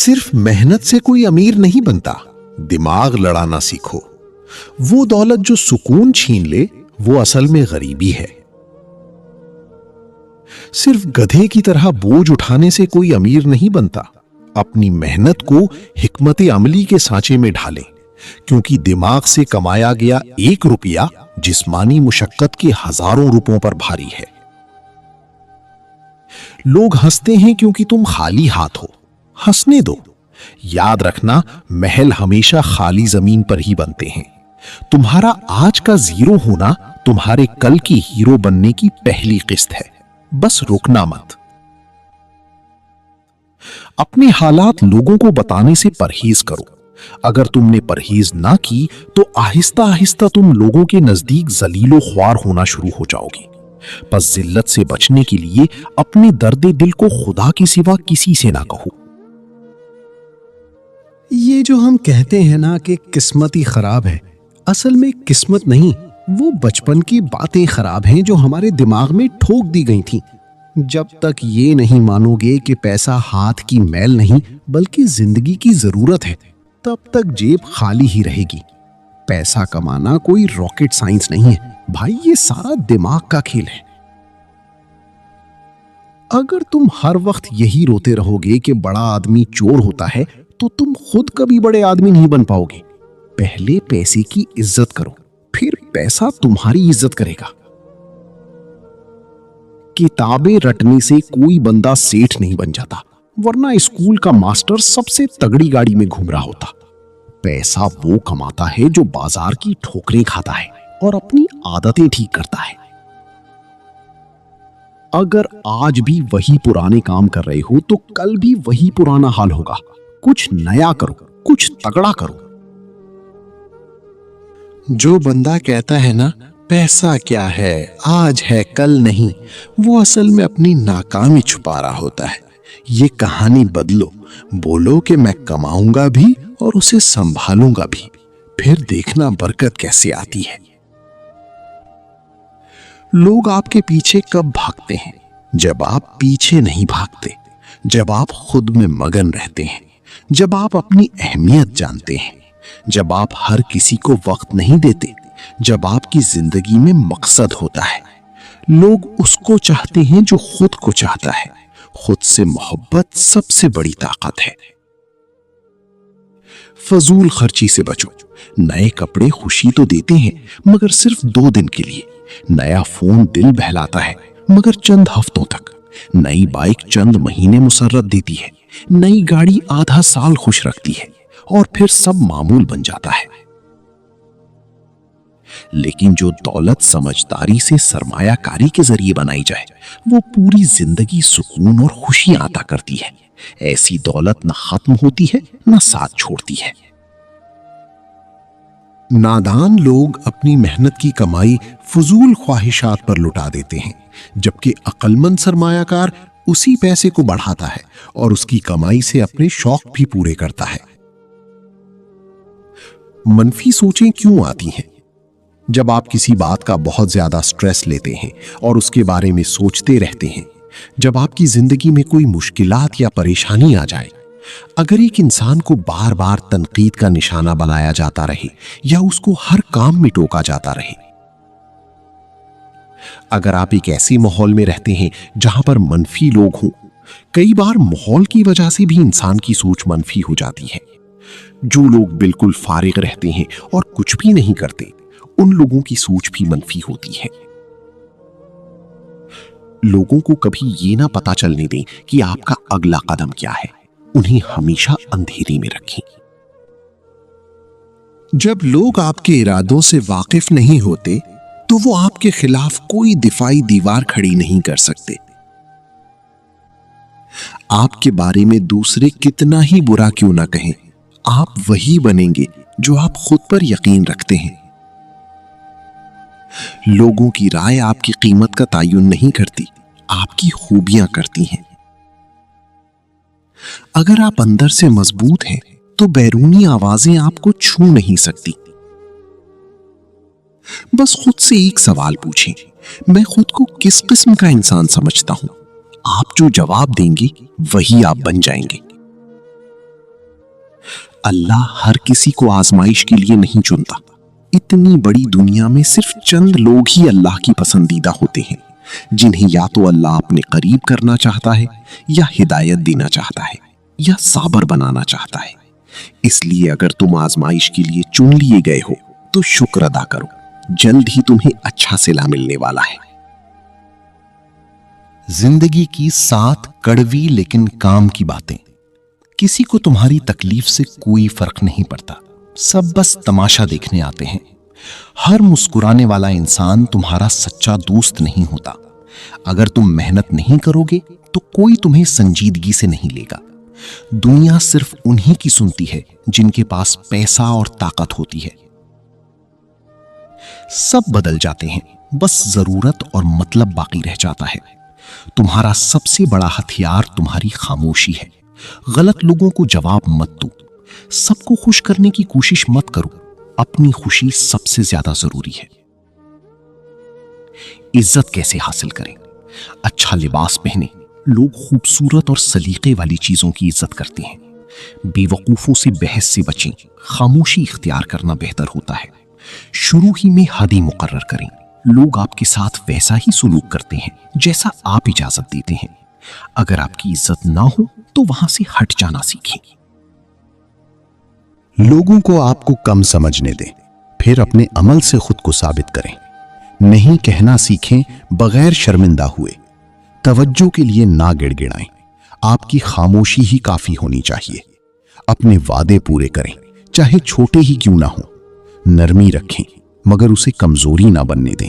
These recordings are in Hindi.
सिर्फ मेहनत से कोई अमीर नहीं बनता, दिमाग लड़ाना सीखो। वो दौलत जो सुकून छीन ले वो असल में गरीबी है। सिर्फ गधे की तरह बोझ उठाने से कोई अमीर नहीं बनता। अपनी मेहनत को हिकमत अमली के सांचे में ढालें, क्योंकि दिमाग से कमाया गया 1 रुपया जिस्मानी मुशक्कत के हजारों रुपयों पर भारी है। लोग हंसते हैं क्योंकि तुम खाली हाथ हो, हंसने दो। याद रखना, महल हमेशा खाली जमीन पर ही बनते हैं। तुम्हारा आज का जीरो होना तुम्हारे कल की हीरो बनने की पहली किस्त है, बस रुकना मत। अपने हालात लोगों को बताने से परहेज करो। अगर तुमने परहेज ना की तो आहिस्ता आहिस्ता तुम लोगों के नजदीक जलीलो ख्वार होना शुरू हो जाओगी। बस जिल्लत से बचने के लिए अपने दर्द दिल को खुदा के सिवा किसी से ना कहो। ये जो हम कहते हैं ना कि किस्मत ही खराब है, असल में किस्मत नहीं, वो बचपन की बातें खराब हैं जो हमारे दिमाग में ठोक दी गई थी। जब तक ये नहीं मानोगे कि पैसा हाथ की मैल नहीं बल्कि जिंदगी की जरूरत है, तब तक जेब खाली ही रहेगी। पैसा कमाना कोई रॉकेट साइंस नहीं है भाई, ये सारा दिमाग का खेल है। अगर तुम हर वक्त यही रोते रहोगे कि बड़ा आदमी चोर होता है तो तुम खुद कभी बड़े आदमी नहीं बन पाओगे। पहले पैसे की इज्जत करो, फिर पैसा तुम्हारी इज्जत करेगा। किताबें रटने से कोई बंदा सेठ नहीं बन जाता, वरना स्कूल का मास्टर सबसे तगड़ी गाड़ी में घूम रहा होता। पैसा वो कमाता है जो बाजार की ठोकरें खाता है और अपनी आदतें ठीक करता है। अगर आज भी वही पुराने काम कर रहे हो तो कल भी वही पुराना हाल होगा। कुछ नया करो, कुछ तगड़ा करो। जो बंदा कहता है ना पैसा क्या है, आज है कल नहीं, वो असल में अपनी नाकामी छुपा रहा होता है। ये कहानी बदलो, बोलो कि मैं कमाऊंगा भी और उसे संभालूंगा भी, फिर देखना बरकत कैसे आती है। लोग आपके पीछे कब भागते हैं? जब आप पीछे नहीं भागते, जब आप खुद में मगन रहते हैं, जब आप अपनी अहमियत जानते हैं, जब आप हर किसी को वक्त नहीं देते, जब आपकी जिंदगी में मकसद होता है। लोग उसको चाहते हैं जो खुद को चाहता है। खुद से मोहब्बत सबसे बड़ी ताकत है। फजूल खर्ची से बचो। नए कपड़े खुशी तो देते हैं मगर सिर्फ 2 दिन के लिए। नया फोन दिल बहलाता है मगर चंद हफ्तों तक। नई बाइक चंद महीने मुसर्रत देती है। नई गाड़ी आधा साल खुश रखती है और फिर सब मामूल बन जाता है। लेकिन जो दौलत समझदारी से सरमायाकारी के जरिए बनाई जाए वो पूरी जिंदगी सुकून और खुशी अता करती है। ऐसी दौलत न खत्म होती है न साथ छोड़ती है। नादान लोग अपनी मेहनत की कमाई फजूल ख्वाहिशात पर लुटा देते हैं, जबकि अक्लमंद सरमायाकार उसी पैसे को बढ़ाता है और उसकी कमाई से अपने शौक भी पूरे करता है। मनफी सोचें क्यों आती हैं? जब आप किसी बात का बहुत ज्यादा स्ट्रेस लेते हैं और उसके बारे में सोचते रहते हैं, जब आपकी जिंदगी में कोई मुश्किलात या परेशानी आ जाए, अगर एक इंसान को बार बार तनकीद का निशाना बनाया जाता रहे या उसको हर काम में टोका जाता रहे, अगर आप एक ऐसे माहौल में रहते हैं जहां पर मनफी लोग हों, कई बार माहौल की वजह से भी इंसान की सोच मनफी हो जाती है। जो लोग बिल्कुल फारिग रहते हैं और कुछ भी नहीं करते, उन लोगों की सोच भी मनफी होती है। लोगों को कभी ये ना पता चलने दें कि आपका अगला कदम क्या है। उन्हें हमेशा अंधेरे में रखें। जब लोग आपके इरादों से वाकिफ नहीं होते तो वो आपके खिलाफ कोई दिफाई दीवार खड़ी नहीं कर सकते। आपके बारे में दूसरे कितना ही बुरा क्यों ना कहें, आप वही बनेंगे जो आप खुद पर यकीन रखते हैं। लोगों की राय आपकी कीमत का तायुन नहीं करती, आपकी खूबियां करती हैं। अगर आप अंदर से मजबूत हैं तो बैरूनी आवाजें आपको छू नहीं सकती। बस खुद से एक सवाल पूछें, मैं खुद को किस किस्म का इंसान समझता हूं? आप जो जवाब देंगे वही आप बन जाएंगे। अल्लाह हर किसी को आजमाइश के लिए नहीं चुनता। इतनी बड़ी दुनिया में सिर्फ चंद लोग ही अल्लाह की पसंदीदा होते हैं, जिन्हें या तो अल्लाह अपने करीब करना चाहता है, या हिदायत देना चाहता है, या साबर बनाना चाहता है। इसलिए अगर तुम आजमाइश के लिए चुन लिए गए हो तो शुक्र अदा करो, जल्द ही तुम्हें अच्छा सिला मिलने वाला है। जिंदगी की 7 कड़वी लेकिन काम की बातें। किसी को तुम्हारी तकलीफ से कोई फर्क नहीं पड़ता, सब बस तमाशा देखने आते हैं। हर मुस्कुराने वाला इंसान तुम्हारा सच्चा दोस्त नहीं होता। अगर तुम मेहनत नहीं करोगे तो कोई तुम्हें संजीदगी से नहीं लेगा। दुनिया सिर्फ उन्हीं की सुनती है जिनके पास पैसा और ताकत होती है। सब बदल जाते हैं, बस जरूरत और मतलब बाकी रह जाता है। तुम्हारा सबसे बड़ा हथियार तुम्हारी खामोशी है। गलत लोगों को जवाब मत दो, सबको खुश करने की कोशिश मत करो, अपनी खुशी सबसे ज्यादा जरूरी है। इज्जत कैसे हासिल करें? अच्छा लिबास पहने। लोग खूबसूरत और सलीके वाली चीजों की इज्जत करते हैं। बेवकूफों से बहस से बचें, खामोशी इख्तियार करना बेहतर होता है। शुरू ही में हद मुकर्रर करें। लोग आपके साथ वैसा ही सुलूक करते हैं जैसा आप इजाजत देते हैं। अगर आपकी इज्जत ना हो तो वहां से हट जाना सीखें। लोगों को आपको कम समझने दें, फिर अपने अमल से खुद को साबित करें। नहीं कहना सीखें बगैर शर्मिंदा हुए। तवज्जो के लिए ना गिड़गिड़ाएं, आपकी खामोशी ही काफी होनी चाहिए। अपने वादे पूरे करें, चाहे छोटे ही क्यों ना हो। नरमी रखें मगर उसे कमजोरी ना बनने दें।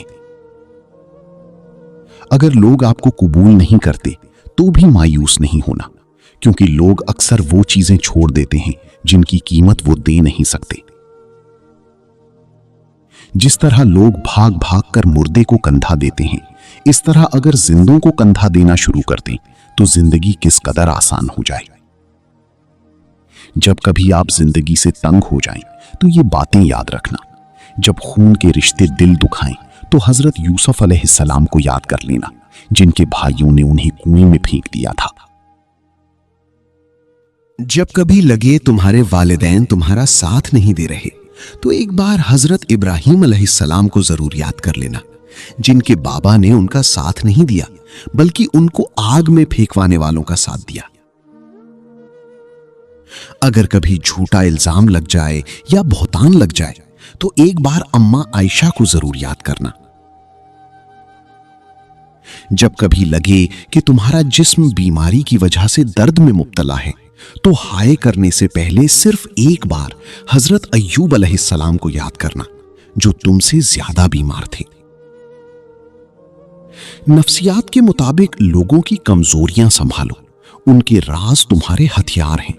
अगर लोग आपको कबूल नहीं करते तो भी मायूस नहीं होना, क्योंकि लोग अक्सर वो चीजें छोड़ देते हैं जिनकी कीमत वो दे नहीं सकते। जिस तरह लोग भाग भाग कर मुर्दे को कंधा देते हैं, इस तरह अगर जिंदों को कंधा देना शुरू कर दें तो जिंदगी किस कदर आसान हो जाए। जब कभी आप जिंदगी से तंग हो जाएं तो ये बातें याद रखना। जब खून के रिश्ते दिल दुखाएं तो हजरत यूसुफ अलैहिस्सलाम को याद कर लेना, जिनके भाइयों ने उन्हें कुएं में फेंक दिया था। जब कभी लगे तुम्हारे वालिदैन तुम्हारा साथ नहीं दे रहे तो एक बार हजरत इब्राहिम अलैहिस्सलाम को जरूर याद कर लेना, जिनके बाबा ने उनका साथ नहीं दिया बल्कि उनको आग में फेंकवाने वालों का साथ दिया। अगर कभी झूठा इल्जाम लग जाए या बहुतान लग जाए तो एक बार अम्मा आयशा को जरूर याद करना। जब कभी लगे कि तुम्हारा जिस्म बीमारी की वजह से दर्द में मुब्तला है तो हाय करने से पहले सिर्फ एक बार हजरत अय्यूब अलैहिस्सलाम को याद करना, जो तुमसे ज्यादा बीमार थे। नफ्सियात के मुताबिक लोगों की कमजोरियां संभालो, उनके राज तुम्हारे हथियार हैं।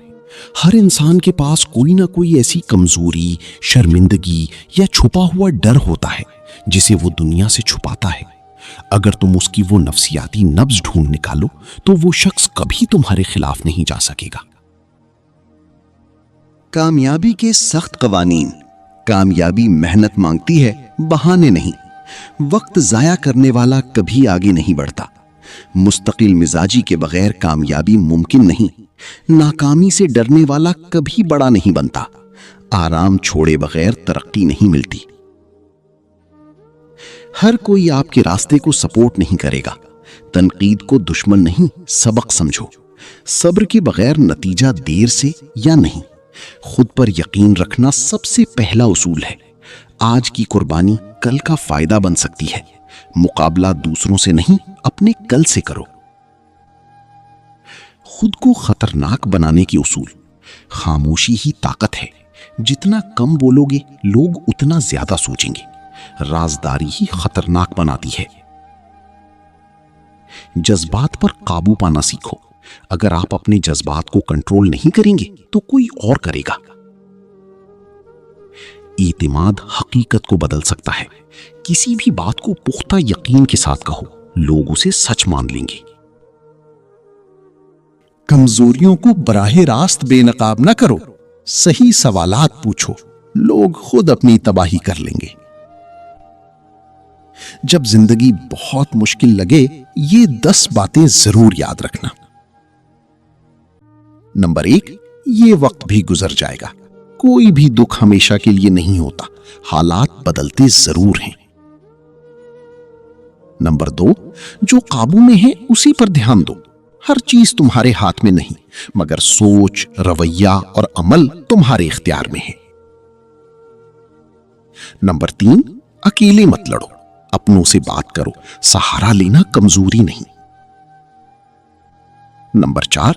हर इंसान के पास कोई ना कोई ऐसी कमजोरी, शर्मिंदगी या छुपा हुआ डर होता है जिसे वो दुनिया से छुपाता है। अगर तुम उसकी वो नफ्सियाती नब्ज ढूंढ निकालो तो वो शख्स कभी तुम्हारे खिलाफ नहीं जा सकेगा। कामयाबी के सख्त कवानीन। कामयाबी मेहनत मांगती है, बहाने नहीं। वक्त जाया करने वाला कभी आगे नहीं बढ़ता। मुस्तकिल मिजाजी के बगैर कामयाबी मुमकिन नहीं। नाकामी से डरने वाला कभी बड़ा नहीं बनता। आराम छोड़े बगैर तरक्की नहीं मिलती। हर कोई आपके रास्ते को सपोर्ट नहीं करेगा। तनकीद को दुश्मन नहीं, सबक समझो। सब्र के बगैर नतीजा देर से या नहीं। खुद पर यकीन रखना सबसे पहला उसूल है। आज की कुर्बानी कल का फायदा बन सकती है। मुकाबला दूसरों से नहीं, अपने कल से करो। खुद को खतरनाक बनाने की उसूल। खामोशी ही ताकत है। जितना कम बोलोगे लोग उतना ज्यादा सोचेंगे। राजदारी ही खतरनाक बनाती है। जज्बात पर काबू पाना सीखो। अगर आप अपने जज्बात को कंट्रोल नहीं करेंगे तो कोई और करेगा। इत्मीनान हकीकत को बदल सकता है। किसी भी बात को पुख्ता यकीन के साथ कहो, लोग उसे सच मान लेंगे। कमजोरियों को बराहे रास्त बेनकाब न करो। सही सवालात पूछो, लोग खुद अपनी तबाही कर लेंगे। जब जिंदगी बहुत मुश्किल लगे ये 10 बातें जरूर याद रखना। नंबर 1, ये वक्त भी गुजर जाएगा। कोई भी दुख हमेशा के लिए नहीं होता, हालात बदलते जरूर हैं। नंबर 2, जो काबू में है उसी पर ध्यान दो। हर चीज तुम्हारे हाथ में नहीं, मगर सोच, रवैया और अमल तुम्हारे इख्तियार में है। नंबर 3, अकेले मत लड़ो, अपनों से बात करो। सहारा लेना कमजोरी नहीं। नंबर 4,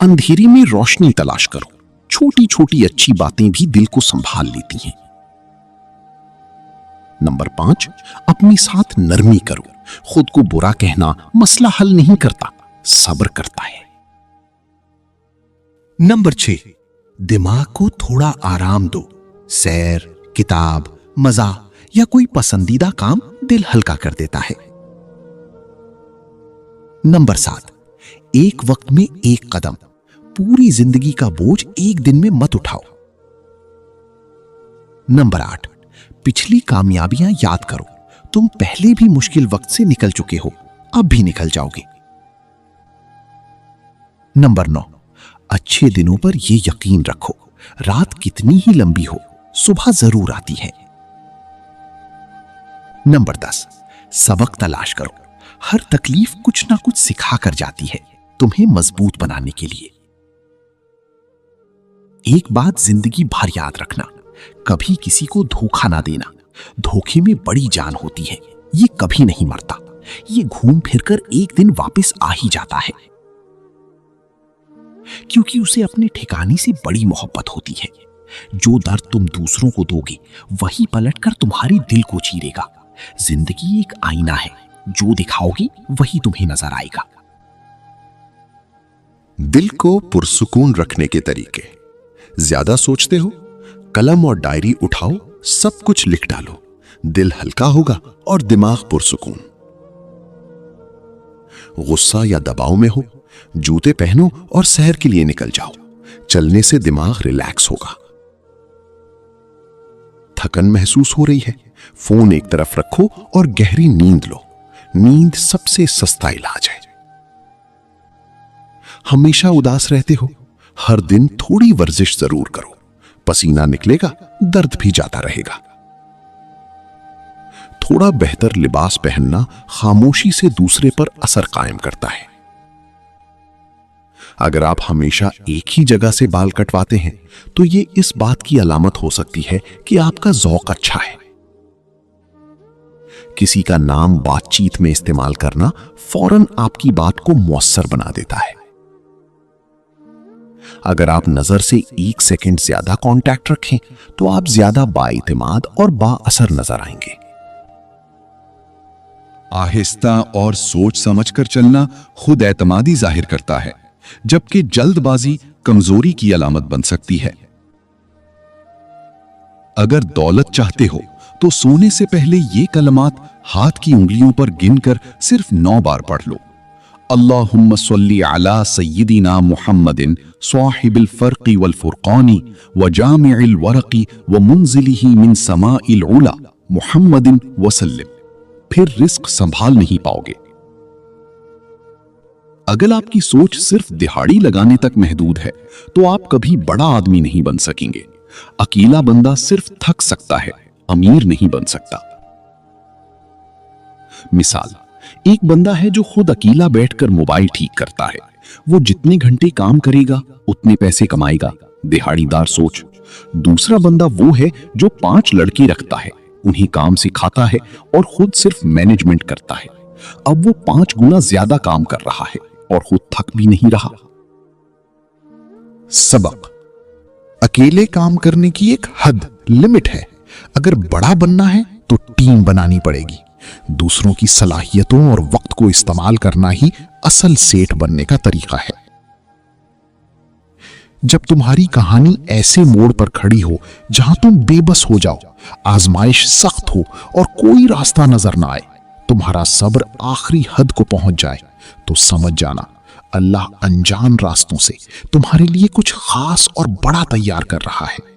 अंधेरे में रोशनी तलाश करो। छोटी छोटी अच्छी बातें भी दिल को संभाल लेती हैं। नंबर 5, अपने साथ नरमी करो। खुद को बुरा कहना मसला हल नहीं करता, सब्र करता है। नंबर 6, दिमाग को थोड़ा आराम दो। सैर, किताब, मजा या कोई पसंदीदा काम दिल हल्का कर देता है। नंबर 7, एक वक्त में एक कदम। पूरी जिंदगी का बोझ एक दिन में मत उठाओ। नंबर 8, पिछली कामयाबियां याद करो। तुम पहले भी मुश्किल वक्त से निकल चुके हो, अब भी निकल जाओगे। नंबर 9, अच्छे दिनों पर यह यकीन रखो, रात कितनी ही लंबी हो, सुबह जरूर आती है। नंबर 10, सबक तलाश करो। हर तकलीफ कुछ ना कुछ सिखा कर जाती है, तुम्हें मजबूत बनाने के लिए। एक बात जिंदगी भर याद रखना, कभी किसी को धोखा ना देना। धोखे में बड़ी जान होती है, ये कभी नहीं मरता, ये घूम फिरकर एक दिन वापस आ ही जाता है, क्योंकि उसे अपने ठिकाने से बड़ी मोहब्बत होती है। जो दर्द तुम दूसरों को दोगे वही पलटकर तुम्हारे दिल को चीरेगा। जिंदगी एक आईना है, जो दिखाओगे वही तुम्हें नजर आएगा। दिल को पुरसुकून रखने के तरीके। ज्यादा सोचते हो? कलम और डायरी उठाओ, सब कुछ लिख डालो। दिल हल्का होगा और दिमाग पुरसुकून। गुस्सा या दबाव में हो, जूते पहनो और सैर के लिए निकल जाओ। चलने से दिमाग रिलैक्स होगा। थकन महसूस हो रही है, फोन एक तरफ रखो और गहरी नींद लो। नींद सबसे सस्ता इलाज है। हमेशा उदास रहते हो? हर दिन थोड़ी वर्जिश जरूर करो। पसीना निकलेगा, दर्द भी जाता रहेगा। थोड़ा बेहतर लिबास पहनना खामोशी से दूसरे पर असर कायम करता है। अगर आप हमेशा एक ही जगह से बाल कटवाते हैं तो ये इस बात की अलामत हो सकती है कि आपका ज़ौक अच्छा है। किसी का नाम बातचीत में इस्तेमाल करना फौरन आपकी बात को मौसर बना देता है। अगर आप नजर से 1 सेकंड ज्यादा कांटेक्ट रखें तो आप ज्यादा बाइतिमाद और बाअसर नजर आएंगे। आहिस्ता और सोच समझकर चलना खुद एतमादी जाहिर करता है, जबकि जल्दबाजी कमजोरी की अलामत बन सकती है। अगर दौलत चाहते हो तो सोने से पहले ये कलमात हाथ की उंगलियों पर गिनकर सिर्फ 9 बार पढ़ लो। अल्लाहुम्मा सल्ली अला सय्यिदिना मुहम्मदिन साहिबिल फर्क़ी वल फुरक़ानी व जामिइल वरक़ी व मुंज़िलिही मिन समाइल उला मुहम्मदिन वसल्लम। फिर रिस्क संभाल नहीं पाओगे। अगर आपकी सोच सिर्फ दिहाड़ी लगाने तक महदूद है तो आप कभी बड़ा आदमी नहीं बन सकेंगे। अकेला बंदा सिर्फ थक सकता है, अमीर नहीं बन सकता। मिसाल, एक बंदा है जो खुद अकेला बैठकर मोबाइल ठीक करता है। वो जितने घंटे काम करेगा उतने पैसे कमाएगा, दिहाड़ीदार सोच। दूसरा बंदा वो है जो 5 लड़के रखता है, उन्हें काम सिखाता है और खुद सिर्फ मैनेजमेंट करता है। अब वो 5 गुना ज्यादा काम कर रहा है और खुद थक भी नहीं रहा। सबक: अकेले काम करने की एक हद, लिमिट है। अगर बड़ा बनना है तो टीम बनानी पड़ेगी। दूसरों की सलाहियतों और वक्त को इस्तेमाल करना ही असल सेठ बनने का तरीका है। जब तुम्हारी कहानी ऐसे मोड़ पर खड़ी हो जहां तुम बेबस हो जाओ, आजमाइश सख्त हो और कोई रास्ता नजर ना आए, तुम्हारा सब्र आखिरी हद को पहुंच जाए, तो समझ जाना अल्लाह अनजान रास्तों से तुम्हारे लिए कुछ खास और बड़ा तैयार कर रहा है।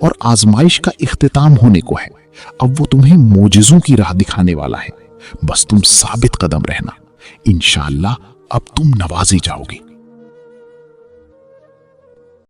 और आजमाइश का इख्तिताम होने को है। अब वो तुम्हें मोजिज़ों की राह दिखाने वाला है। बस तुम साबित कदम रहना, इंशाअल्लाह अब तुम नवाजे जाओगे।